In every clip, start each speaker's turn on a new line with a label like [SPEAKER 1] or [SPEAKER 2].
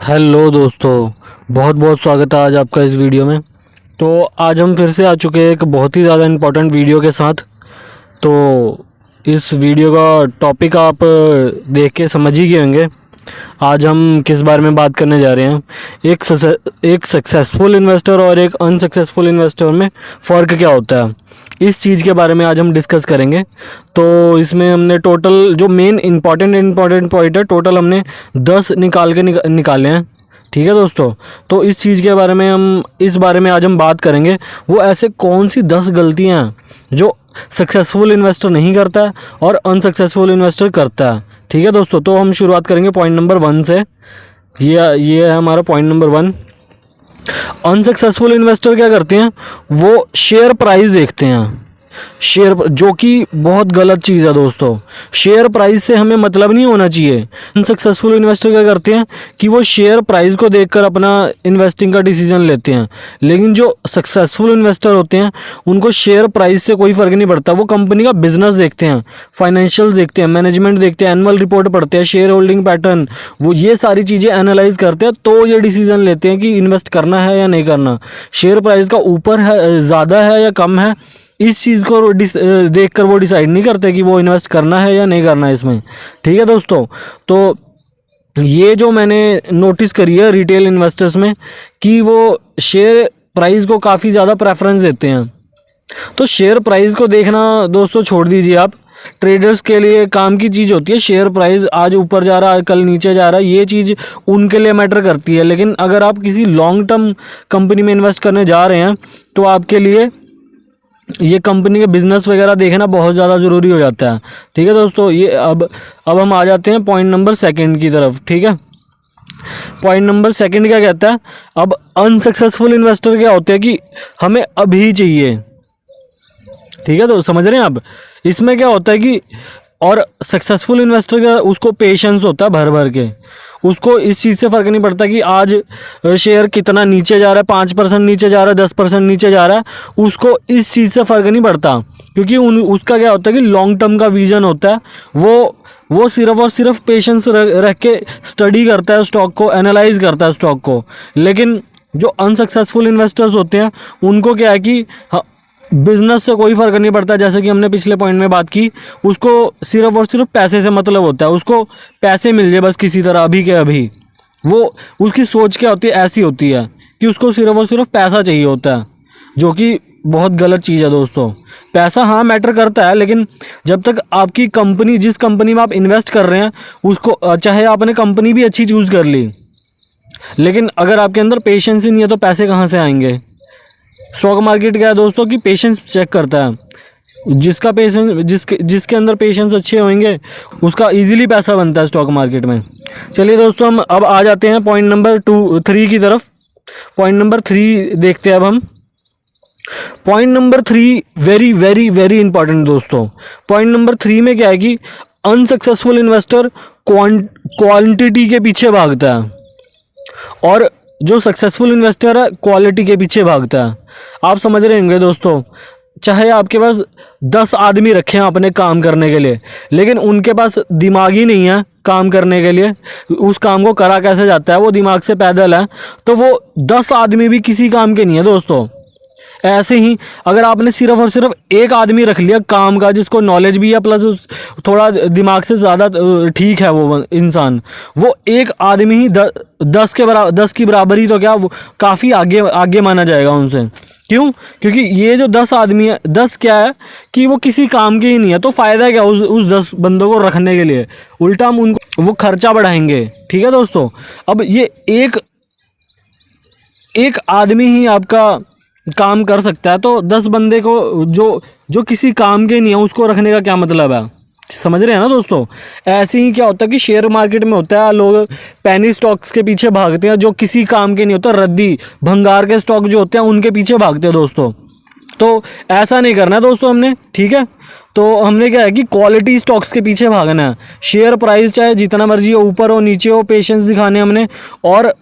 [SPEAKER 1] Hello दोस्तों, बहुत बहुत स्वागत है आज आपका इस वीडियो में। तो आज हम फिर से आ चुके हैं एक बहुत ही ज़्यादा इम्पोर्टेंट वीडियो के साथ। तो इस वीडियो का टॉपिक आप देख के समझ ही गए होंगे। आज हम किस बारे में बात करने जा रहे हैं। एक सक्सेसफुल इन्वेस्टर और एक अनसक्सेसफुल इन्वेस्टर में फ़र्क क्या होता है, इस चीज़ के बारे में आज हम डिस्कस करेंगे। तो इसमें हमने टोटल जो मेन इंपॉर्टेंट पॉइंट है, टोटल हमने 10 निकाले हैं। ठीक है दोस्तों, तो इस चीज़ के बारे में इस बारे में आज हम बात करेंगे। वो ऐसे कौन सी 10 गलतियां हैं जो सक्सेसफुल इन्वेस्टर नहीं करता है और अनसक्सेसफुल इन्वेस्टर करता है। ठीक है दोस्तों, तो हम शुरुआत करेंगे पॉइंट नंबर 1 से। ये है हमारा पॉइंट नंबर 1। अनसक्सेसफुल इन्वेस्टर क्या करते हैं, वो शेयर प्राइस देखते हैं। शेयर, जो कि बहुत गलत चीज़ है दोस्तों। शेयर प्राइस से हमें मतलब नहीं होना चाहिए। अनसक्सेसफुल इन्वेस्टर क्या करते हैं कि वो शेयर प्राइस को देखकर अपना इन्वेस्टिंग का डिसीजन लेते हैं। लेकिन जो सक्सेसफुल इन्वेस्टर होते हैं उनको शेयर प्राइस से कोई फ़र्क नहीं पड़ता। वो कंपनी का बिजनेस देखते हैं, फाइनेंशियल देखते हैं, मैनेजमेंट देखते हैं, एनुअल रिपोर्ट पढ़ते हैं, शेयर होल्डिंग पैटर्न, वो ये सारी चीज़ें एनालाइज करते हैं, तो ये डिसीजन लेते हैं कि इन्वेस्ट करना है या नहीं करना। शेयर प्राइस का ऊपर है, ज़्यादा है या कम है, इस चीज़ को देखकर वो डिसाइड नहीं करते कि वो इन्वेस्ट करना है या नहीं करना है इसमें। ठीक है दोस्तों, तो ये जो मैंने नोटिस करी है रिटेल इन्वेस्टर्स में कि वो शेयर प्राइस को काफ़ी ज़्यादा प्रेफरेंस देते हैं। तो शेयर प्राइस को देखना दोस्तों छोड़ दीजिए आप। ट्रेडर्स के लिए काम की चीज़ होती है शेयर प्राइस, आज ऊपर जा रहा है कल नीचे जा रहा है, ये चीज़ उनके लिए मैटर करती है। लेकिन अगर आप किसी लॉन्ग टर्म कंपनी में इन्वेस्ट करने जा रहे हैं तो आपके लिए ये कंपनी के बिजनेस वगैरह देखना बहुत ज़्यादा ज़रूरी हो जाता है। ठीक है दोस्तों, ये अब हम आ जाते हैं पॉइंट नंबर 2 की तरफ। ठीक है, पॉइंट नंबर 2 क्या कहता है। अब अनसक्सेसफुल इन्वेस्टर क्या होते हैं कि हमें अभी चाहिए। ठीक है, तो समझ रहे हैं आप। इसमें क्या होता है कि और सक्सेसफुल इन्वेस्टर का उसको पेशेंस होता है भर भर के। उसको इस चीज़ से फ़र्क नहीं पड़ता कि आज शेयर कितना नीचे जा रहा है, 5% नीचे जा रहा है, 10% नीचे जा रहा है, उसको इस चीज़ से फ़र्क नहीं पड़ता। क्योंकि उसका क्या होता है कि लॉन्ग टर्म का विज़न होता है। वो सिर्फ और सिर्फ पेशेंस रख के स्टडी करता है स्टॉक को, एनालाइज करता है स्टॉक को। लेकिन जो अनसक्सेसफुल इन्वेस्टर्स होते हैं उनको क्या है कि बिजनेस से कोई फ़र्क नहीं पड़ता। जैसे कि हमने पिछले पॉइंट में बात की, उसको सिर्फ और सिर्फ पैसे से मतलब होता है। उसको पैसे मिल जाए बस किसी तरह, अभी के अभी। वो उसकी सोच क्या होती है, ऐसी होती है कि उसको सिर्फ और सिर्फ पैसा चाहिए होता है, जो कि बहुत गलत चीज़ है दोस्तों। पैसा हाँ मैटर करता है, लेकिन जब तक आपकी कंपनी, जिस कंपनी में आप इन्वेस्ट कर रहे हैं उसको, चाहे आपने कंपनी भी अच्छी चूज़ कर ली, लेकिन अगर आपके अंदर पेशेंस ही नहीं है तो पैसे कहाँ से आएंगे। स्टॉक मार्केट क्या है दोस्तों कि पेशेंस चेक करता है। जिसके अंदर पेशेंस अच्छे होंगे उसका इजीली पैसा बनता है स्टॉक मार्केट में। चलिए दोस्तों, हम अब आ जाते हैं पॉइंट नंबर 3 की तरफ। पॉइंट नंबर 3 देखते हैं अब हम। Point number 3 very very very important दोस्तों। पॉइंट नंबर 3 में क्या है कि अनसक्सेसफुल इन्वेस्टर क्वांटिटी के पीछे भागता है और जो सक्सेसफुल इन्वेस्टर है क्वालिटी के पीछे भागता है। आप समझ रहे होंगे दोस्तों, चाहे आपके पास 10 आदमी रखे हैं अपने काम करने के लिए, लेकिन उनके पास दिमाग ही नहीं है काम करने के लिए, उस काम को करा कैसे जाता है, वो दिमाग से पैदल है, तो वो 10 आदमी भी किसी काम के नहीं है दोस्तों। ऐसे ही अगर आपने सिर्फ और सिर्फ एक आदमी रख लिया काम का, जिसको नॉलेज भी है प्लस उस थोड़ा दिमाग से ज़्यादा ठीक है वो इंसान, वो एक आदमी ही 10 की बराबरी, तो क्या वो काफ़ी आगे आगे माना जाएगा उनसे। क्यों? क्योंकि ये जो 10 आदमी है, 10 क्या है कि वो किसी काम के ही नहीं है, तो फ़ायदा क्या उस 10 बंदों को रखने के लिए। उल्टा हम उनको वो खर्चा बढ़ाएंगे। ठीक है दोस्तों, अब ये एक आदमी ही आपका काम कर सकता है, तो 10 बंदे को जो किसी काम के नहीं है उसको रखने का क्या मतलब है। समझ रहे हैं ना दोस्तों। ऐसे ही क्या होता है कि शेयर मार्केट में होता है, लोग पैनी स्टॉक्स के पीछे भागते हैं जो किसी काम के नहीं होता, रद्दी भंगार के स्टॉक जो होते हैं उनके पीछे भागते हैं दोस्तों। तो ऐसा नहीं करना है दोस्तों हमने। ठीक है, तो हमने क्या है कि क्वालिटी स्टॉक्स के पीछे भागना है। शेयर प्राइस चाहे जितना मर्जी हो, ऊपर हो नीचे हो, पेशेंस दिखाने हमने, और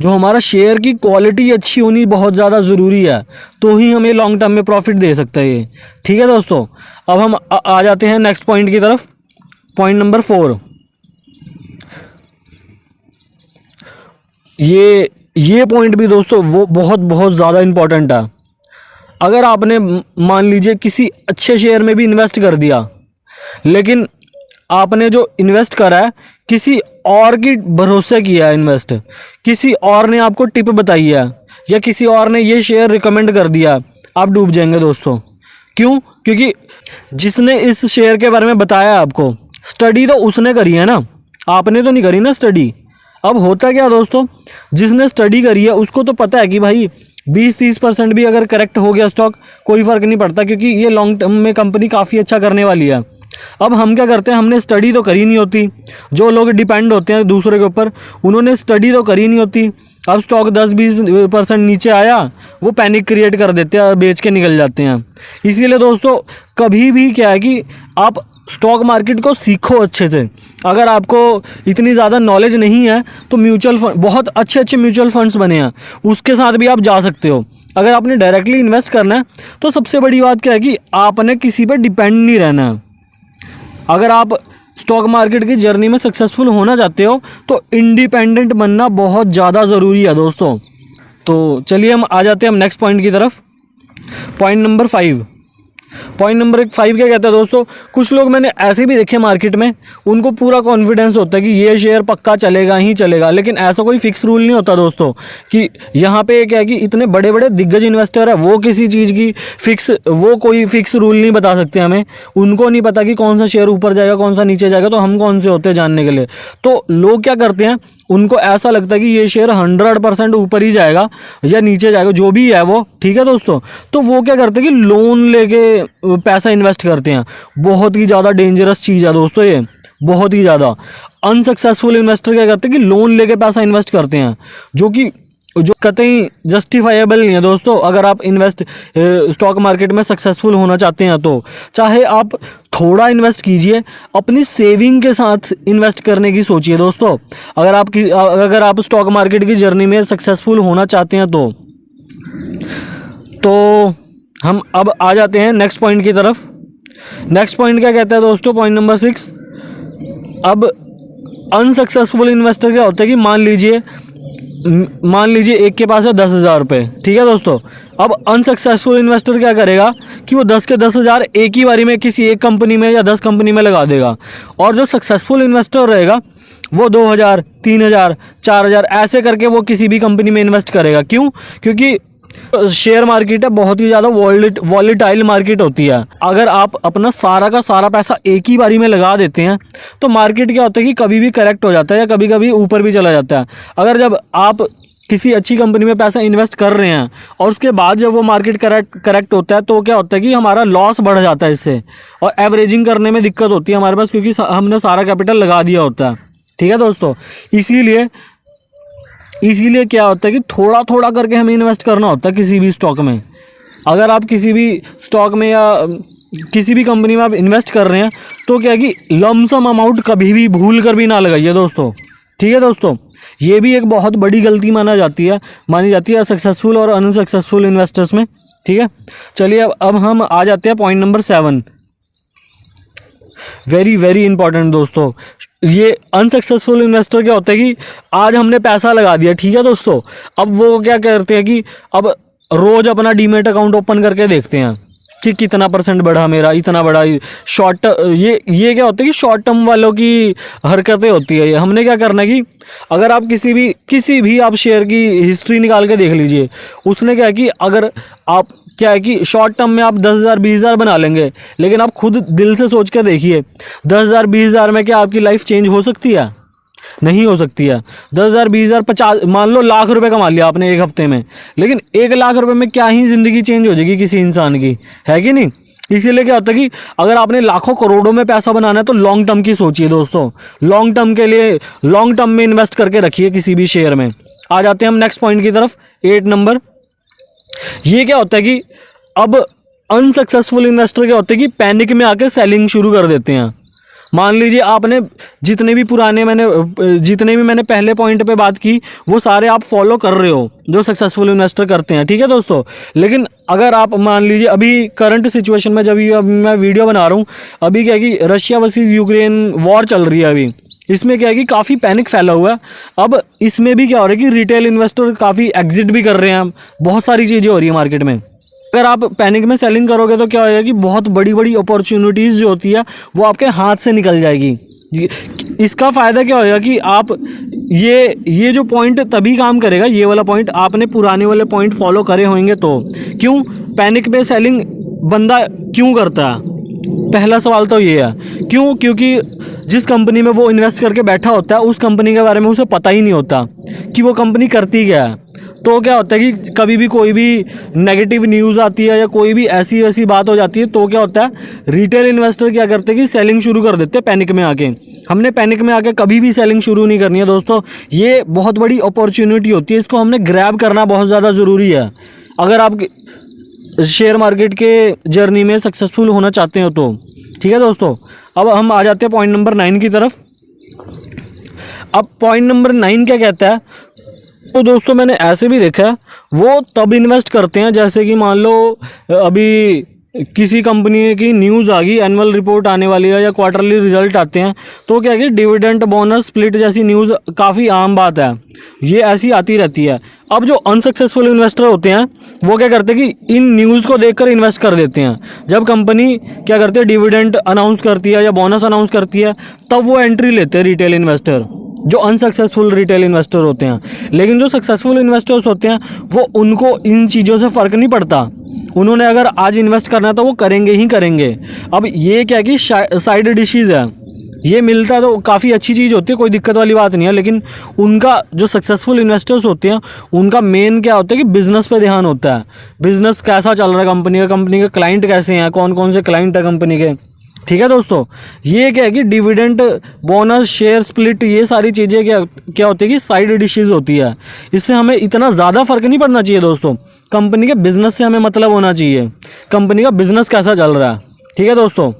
[SPEAKER 1] जो हमारा शेयर की क्वालिटी अच्छी होनी बहुत ज़्यादा ज़रूरी है, तो ही हमें लॉन्ग टर्म में प्रॉफिट दे सकता है ये। ठीक है दोस्तों, अब हम आ जाते हैं नेक्स्ट पॉइंट की तरफ। Point number 4। ये पॉइंट भी दोस्तों वो बहुत बहुत ज़्यादा इम्पोर्टेंट है। अगर आपने मान लीजिए किसी अच्छे शेयर में भी इन्वेस्ट कर दिया, लेकिन आपने जो इन्वेस्ट करा है किसी और की भरोसे किया है इन्वेस्ट, किसी और ने आपको टिप बताई है या किसी और ने ये शेयर रिकमेंड कर दिया, आप डूब जाएंगे दोस्तों। क्यों? क्योंकि जिसने इस शेयर के बारे में बताया आपको, स्टडी तो उसने करी है ना, आपने तो नहीं करी ना स्टडी। अब होता क्या दोस्तों, जिसने स्टडी करी है उसको तो पता है कि भाई 20-30% भी अगर करेक्ट हो गया स्टॉक कोई फ़र्क नहीं पड़ता, क्योंकि ये लॉन्ग टर्म में कंपनी काफ़ी अच्छा करने वाली है। अब हम क्या करते हैं, हमने स्टडी तो करी नहीं होती। जो लोग डिपेंड होते हैं दूसरे के ऊपर, उन्होंने स्टडी तो करी नहीं होती। अब स्टॉक 10-20% नीचे आया, वो पैनिक क्रिएट कर देते हैं, बेच के निकल जाते हैं। इसीलिए दोस्तों कभी भी क्या है कि आप स्टॉक मार्केट को सीखो अच्छे से। अगर आपको इतनी ज़्यादा नॉलेज नहीं है तो म्यूचुअल फंड, बहुत अच्छे अच्छे म्यूचुअल फंड्स बने हैं, उसके साथ भी आप जा सकते हो। अगर आपने डायरेक्टली इन्वेस्ट करना है तो सबसे बड़ी बात क्या है कि आपने किसी पे डिपेंड नहीं रहना है। अगर आप स्टॉक मार्केट की जर्नी में सक्सेसफुल होना चाहते हो तो इंडिपेंडेंट बनना बहुत ज़्यादा ज़रूरी है दोस्तों। तो चलिए हम आ जाते हैं हम नेक्स्ट पॉइंट की तरफ। पॉइंट नंबर 5 क्या कहता है दोस्तों, कुछ लोग मैंने ऐसे भी देखे मार्केट में, उनको पूरा कॉन्फिडेंस होता है कि ये शेयर पक्का चलेगा ही चलेगा, लेकिन ऐसा कोई फिक्स रूल नहीं होता दोस्तों कि यहाँ पे क्या है कि इतने बड़े बड़े दिग्गज इन्वेस्टर है, वो किसी चीज़ की कोई फिक्स रूल नहीं बता सकते हमें। उनको नहीं पता कि कौन सा शेयर ऊपर जाएगा कौन सा नीचे जाएगा, तो हम कौन से होते हैं जानने के लिए। तो लोग क्या करते हैं, उनको ऐसा लगता है कि ये शेयर 100% ऊपर ही जाएगा या नीचे जाएगा, जो भी है वो, ठीक है दोस्तों। तो वो क्या करते हैं कि लोन लेके पैसा इन्वेस्ट करते हैं। बहुत ही ज़्यादा डेंजरस चीज़ है दोस्तों ये, बहुत ही ज़्यादा। अनसक्सेसफुल इन्वेस्टर क्या करते हैं कि लोन लेके पैसा इन्वेस्ट करते हैं, जो कतई जस्टिफाइबल नहीं है दोस्तों। अगर आप स्टॉक मार्केट में सक्सेसफुल होना चाहते हैं तो चाहे आप थोड़ा इन्वेस्ट कीजिए, अपनी सेविंग के साथ इन्वेस्ट करने की सोचिए दोस्तों। अगर आप स्टॉक मार्केट की जर्नी में सक्सेसफुल होना चाहते हैं तो हम अब आ जाते हैं नेक्स्ट पॉइंट की तरफ। नेक्स्ट पॉइंट क्या कहता है दोस्तों, पॉइंट नंबर 6। अब अनसक्सेसफुल इन्वेस्टर क्या होता है कि मान लीजिए एक के पास है 10,000 रुपये, ठीक है दोस्तों। अब अनसक्सेसफुल इन्वेस्टर क्या करेगा कि वो 10 के 10,000 एक ही बारी में किसी एक कंपनी में या 10 कंपनी में लगा देगा, और जो सक्सेसफुल इन्वेस्टर रहेगा वो 2,000, 3,000, 4,000 ऐसे करके वो किसी भी कंपनी में इन्वेस्ट करेगा। क्यों? क्योंकि शेयर मार्केट है, बहुत ही ज़्यादा वॉलेटाइल मार्केट होती है। अगर आप अपना सारा का सारा पैसा एक ही बारी में लगा देते हैं तो मार्केट क्या होता है कि कभी भी करेक्ट हो जाता है या कभी कभी ऊपर भी चला जाता है। अगर जब आप किसी अच्छी कंपनी में पैसा इन्वेस्ट कर रहे हैं और उसके बाद जब वो मार्केट करेक्ट होता है तो क्या होता है कि हमारा लॉस बढ़ जाता है इससे, और एवरेजिंग करने में दिक्कत होती है हमारे पास, क्योंकि हमने सारा कैपिटल लगा दिया होता है, ठीक है दोस्तों। इसीलिए क्या होता है कि थोड़ा थोड़ा करके हमें इन्वेस्ट करना होता है किसी भी स्टॉक में। अगर आप किसी भी स्टॉक में या किसी भी कंपनी में आप इन्वेस्ट कर रहे हैं तो क्या है कि लमसम अमाउंट कभी भी भूल कर भी ना लगाइए दोस्तों, ठीक है दोस्तों। ये भी एक बहुत बड़ी गलती मानी जाती है सक्सेसफुल और अनसक्सेसफुल इन्वेस्टर्स में, ठीक है। चलिए अब हम आ जाते हैं point number 7। Very very important दोस्तों। ये अनसक्सेसफुल इन्वेस्टर क्या होता है कि आज हमने पैसा लगा दिया, ठीक है दोस्तों। अब वो क्या करते हैं कि अब रोज अपना डीमेट अकाउंट ओपन करके देखते हैं कि कितना परसेंट बढ़ा मेरा, इतना बढ़ा। ये क्या होता है कि शॉर्ट टर्म वालों की हरकतें होती है। हमने क्या करना है कि अगर आप किसी भी आप शेयर की हिस्ट्री निकाल के देख लीजिए, उसने क्या है कि अगर आप क्या है कि शॉर्ट टर्म में आप 10,000 20,000 बना लेंगे, लेकिन आप खुद दिल से सोच कर देखिए 10,000 20,000 में क्या आपकी लाइफ चेंज हो सकती है? नहीं हो सकती है। 10,000 20,000 50, मान लो लाख रुपए कमा लिया आपने एक हफ्ते में, लेकिन 1 लाख रुपए में क्या ही ज़िंदगी चेंज हो जाएगी किसी इंसान की, है कि नहीं। इसीलिए क्या होता है कि अगर आपने लाखों करोड़ों में पैसा बनाना है तो लॉन्ग टर्म की सोचिए दोस्तों। लॉन्ग टर्म के लिए लॉन्ग टर्म में इन्वेस्ट करके रखिए किसी भी शेयर में। आ जाते हैं हम नेक्स्ट पॉइंट की तरफ, 8 नंबर। ये क्या होता है कि अब अनसक्सेसफुल इन्वेस्टर क्या होते हैं कि पैनिक में आकर सेलिंग शुरू कर देते हैं। मान लीजिए आपने जितने भी मैंने पहले पॉइंट पे बात की वो सारे आप फॉलो कर रहे हो जो सक्सेसफुल इन्वेस्टर करते हैं, ठीक है दोस्तों। लेकिन अगर आप मान लीजिए अभी करंट सिचुएशन में जब मैं वीडियो बना रहा हूँ, अभी क्या है कि रशिया वर्सेस यूक्रेन वॉर चल रही है अभी, इसमें क्या है कि काफ़ी पैनिक फैला हुआ है। अब इसमें भी क्या हो रहा है कि रिटेल इन्वेस्टर काफ़ी एग्जिट भी कर रहे हैं, बहुत सारी चीज़ें हो रही है मार्केट में। अगर आप पैनिक में सेलिंग करोगे तो क्या होगा कि बहुत बड़ी बड़ी अपॉर्चुनिटीज़ जो होती है वो आपके हाथ से निकल जाएगी। इसका फ़ायदा क्या होगा कि आप ये जो पॉइंट तभी काम करेगा, ये वाला पॉइंट आपने पुराने वाले पॉइंट फॉलो करे होंगे तो। क्यों पैनिक में सेलिंग बंदा क्यों करता है? पहला सवाल तो ये है, क्यों? क्योंकि जिस कंपनी में वो इन्वेस्ट करके बैठा होता है उस कंपनी के बारे में उसे पता ही नहीं होता कि वो कंपनी करती क्या है। तो क्या होता है कि कभी भी कोई भी नेगेटिव न्यूज़ आती है या कोई भी ऐसी वैसी बात हो जाती है तो क्या होता है, रिटेल इन्वेस्टर क्या करते हैं कि सेलिंग शुरू कर देते हैं पैनिक में आके। हमने पैनिक में आके कभी भी सेलिंग शुरू नहीं करनी है दोस्तों। ये बहुत बड़ी अपॉर्चुनिटी होती है, इसको हमने ग्रैब करना बहुत ज़्यादा ज़रूरी है। अगर आप शेयर मार्केट के जर्नी में सक्सेसफुल होना चाहते हो तो। ठीक है दोस्तों, अब हम आ जाते हैं पॉइंट नंबर 9 की तरफ। अब पॉइंट नंबर 9 क्या कहता है? तो दोस्तों मैंने ऐसे भी देखा है, वो तब इन्वेस्ट करते हैं जैसे कि मान लो अभी किसी कंपनी की न्यूज़ आ गई, एनुअल रिपोर्ट आने वाली है या क्वार्टरली रिजल्ट आते हैं, तो क्या है कि डिविडेंड बोनस स्प्लिट जैसी न्यूज़ काफ़ी आम बात है, ये ऐसी आती रहती है। अब जो अनसक्सेसफुल इन्वेस्टर होते हैं वो क्या करते हैं कि इन न्यूज़ को देखकर इन्वेस्ट कर देते हैं। जब कंपनी क्या करती है, डिविडेंड अनाउंस करती है या बोनस अनाउंस करती है, तब वो एंट्री लेते हैं रिटेल इन्वेस्टर, जो अनसक्सेसफुल रिटेल इन्वेस्टर होते हैं। लेकिन जो सक्सेसफुल इन्वेस्टर्स होते हैं वो उनको इन चीज़ों से फ़र्क नहीं पड़ता, उन्होंने अगर आज इन्वेस्ट करना है तो वो करेंगे ही करेंगे। अब ये क्या कि साइड डिशेज़ है, ये मिलता है तो काफ़ी अच्छी चीज़ होती है, कोई दिक्कत वाली बात नहीं है। लेकिन उनका जो सक्सेसफुल इन्वेस्टर्स होते हैं उनका मेन क्या होता है कि बिज़नेस पे ध्यान होता है, बिज़नेस कैसा चल रहा है कंपनी का, कंपनी के क्लाइंट कैसे हैं, कौन कौन से क्लाइंट है कंपनी के। ठीक है दोस्तों, ये क्या है कि डिविडेंड बोनस शेयर स्प्लिट ये सारी चीज़ें क्या होती है कि साइड डिशेज़ होती है। इससे हमें इतना ज़्यादा फ़र्क नहीं पड़ना चाहिए दोस्तों, कंपनी के बिज़नेस से हमें मतलब होना चाहिए, कंपनी का बिज़नेस कैसा चल रहा है। ठीक है दोस्तों,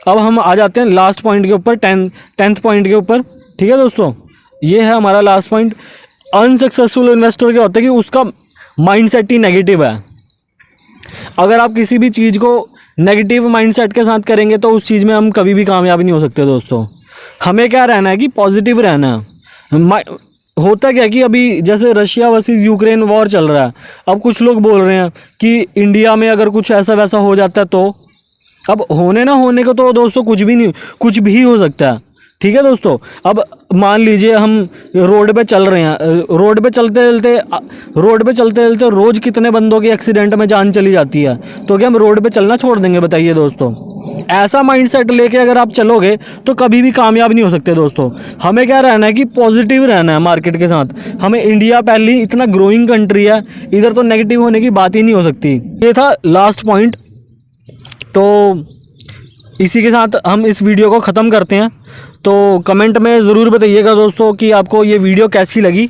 [SPEAKER 1] अब हम आ जाते हैं लास्ट पॉइंट के ऊपर, टेंथ पॉइंट के ऊपर। ठीक है दोस्तों, ये है हमारा लास्ट पॉइंट। अनसक्सेसफुल इन्वेस्टर क्या होता है कि उसका माइंडसेट ही नेगेटिव है। अगर आप किसी भी चीज़ को नेगेटिव माइंडसेट के साथ करेंगे तो उस चीज़ में हम कभी भी कामयाब नहीं हो सकते दोस्तों। हमें क्या रहना है कि पॉजिटिव रहना है। होता क्या कि अभी जैसे रशिया वर्सेस यूक्रेन वॉर चल रहा है, अब कुछ लोग बोल रहे हैं कि इंडिया में अगर कुछ ऐसा वैसा हो जाता है तो, अब होने ना होने को तो दोस्तों कुछ भी नहीं, कुछ भी हो सकता है। ठीक है दोस्तों, अब मान लीजिए हम रोड पे चल रहे हैं, रोड पे चलते चलते रोज़ कितने बंदों के एक्सीडेंट में जान चली जाती है, तो क्या हम रोड पे चलना छोड़ देंगे? बताइए दोस्तों। ऐसा माइंडसेट लेके अगर आप चलोगे तो कभी भी कामयाब नहीं हो सकते दोस्तों। हमें क्या रहना है कि पॉजिटिव रहना है मार्केट के साथ। हमें इंडिया पहली इतना ग्रोइंग कंट्री है, इधर तो नेगेटिव होने की बात ही नहीं हो सकती। ये था लास्ट पॉइंट। तो इसी के साथ हम इस वीडियो को ख़त्म करते हैं। तो कमेंट में ज़रूर बताइएगा दोस्तों कि आपको ये वीडियो कैसी लगी।